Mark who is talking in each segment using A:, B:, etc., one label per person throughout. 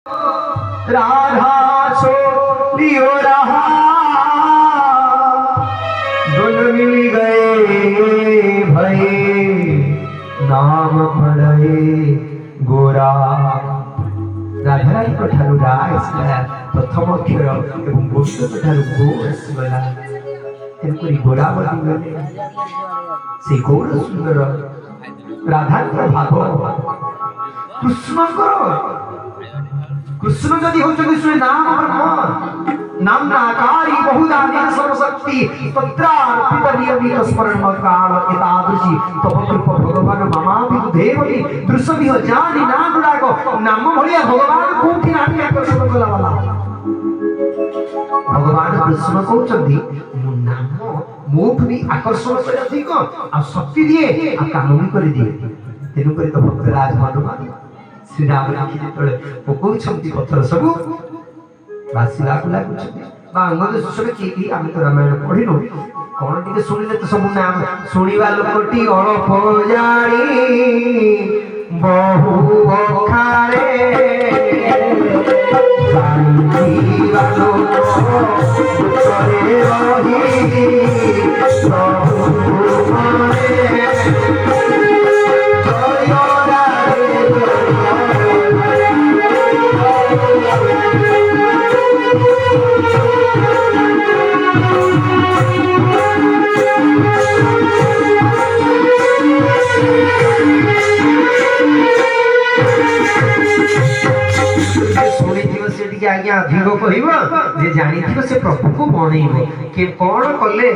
A: राधा सो लियो रहा दोनों मिल गए भये नाम पड़े गोरा। राधारानी ठारू रा आसला प्रथम अक्षर एवं गोविंद ठारू गो आसगला तेणुकरी गोरा बनी से गौर सुंदर राधा भाव कृष्ण कृष्ण जदि हो कृष्ण नाम ब्रह्म नाम नाकारी बहुधा सर्वशक्ति तत्रार्पित नियमित स्मरण काल एतादृशी तपकृप भगवान ममापि देवि दृश्यमिह जानि नानुराग नाम भलिया भगवान कोठी नाटि आकर्षण कला वाला भगवान कृष्ण कहउचंदी मो नाम मोठ भी आकर्षण करे अधिक आ शक्ति दिए आ काम भी कर दिए तेनु करी तो भक्तराज हनुमान श्री राम लिखि तळे पकउछंती पत्थर सब बासिला कुला कुछ बा अंगद सुसरे की आम तो रामायण पढिनो कोन टिके सुनिले तो सब नाम सुनिवा लोकटी अळप जानी बहु बखारे जानी वालो करे रही प्रभु माने आज्ञा अधिक कह जानी से प्रभु को बनइब कि कौन कले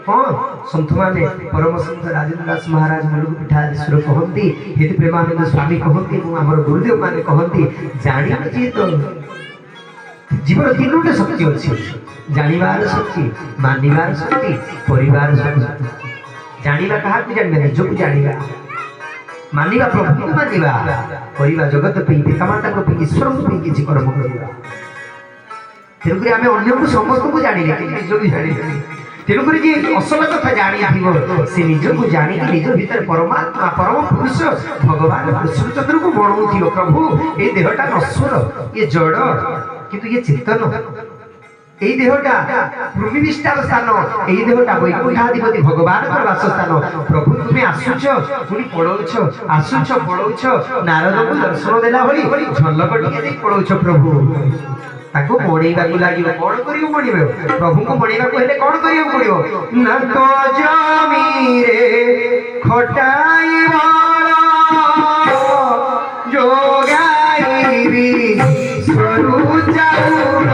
A: हाँ सन्थ मैंने परम सन्थ राजेंद्र दास महाराज मुलुक पीठाधीश्वर कहती हेतु प्रेमानंद स्वामी कहती आम गुरुदेव मैंने कहती जानी तो जीवन तीनोटे शक्ति अच्छी जानिबार शक्ति मानिबार शक्ति परिवार शक्ति जानिबा कहा जानिबा निजको जानिबा मानिबा प्रभु को मानिबा परिवार जगत पे पितामाता को पे ईश्वर को पे किछि कर्म करिबा तेणुकरी आम अन्य को समस्त को जानी निज भी जानी तेणुकरी जी असल कथा जानी आथिबो से निज को जानी निज भीतर परमात्मा परम पुरुष भगवान कृष्णचंद्र को बणौथिबो प्रभु ए देहटा नश्वर ये जड़ किंतु ये चेतन এই দেহটা ভূমিবিষ্টার স্থান এই দেহটা বৈকুণ্ঠাধিপতি ভগবানଙ୍କର বাসস্থান প্রভু তুমি আসুছ পুনি পড়ৌছ আসুছ পড়ৌছ নারদଙ୍କୁ দর্শନ ଦେଲା ଭଳି ଝଲକ ଟିକେ ଦେଇ ପড়ৌଛ ପ୍ରଭୁ ତାକୁ ମଣେଇବାକୁ ଲାଗିବ କଣ କରିବୁ ମଣିବ ପ୍ରଭୁଙ୍କୁ ମଣେଇବାକୁ ହେଲେ କଣ କରିବାକୁ ପଡିବ ନା ତ ଜମିରେ ଖଟାଇ ବଳ ଯୋଗାଇବି ସରୁ ଚାଉଳ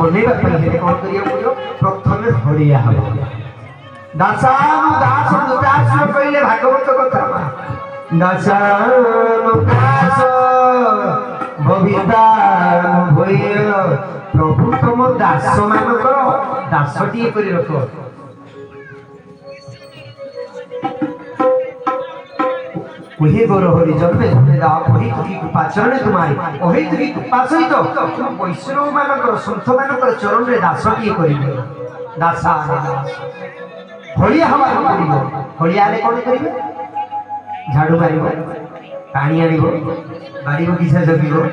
A: मनइबा हेले कौन करिया पड़ियो प्रथमे हरिया हबो दासानु दास दास कहले भागवत कथा दासानु दास बबिता भय प्रभु तुम दास मानकर दासटी करि रखो वही गोर हरि जन्मे वही तुकी कृपा चरण तुम्हारी वही तुकी कृपा सहित वैष्णव मानकर सन्थ मानकर चरण रे दासटी करिवे दासा हलिया हवा करिवो हलिया ले कोन करिवे झाड़ू मारिवो पानी आनिवो बाड़ी बगीचा जगिवो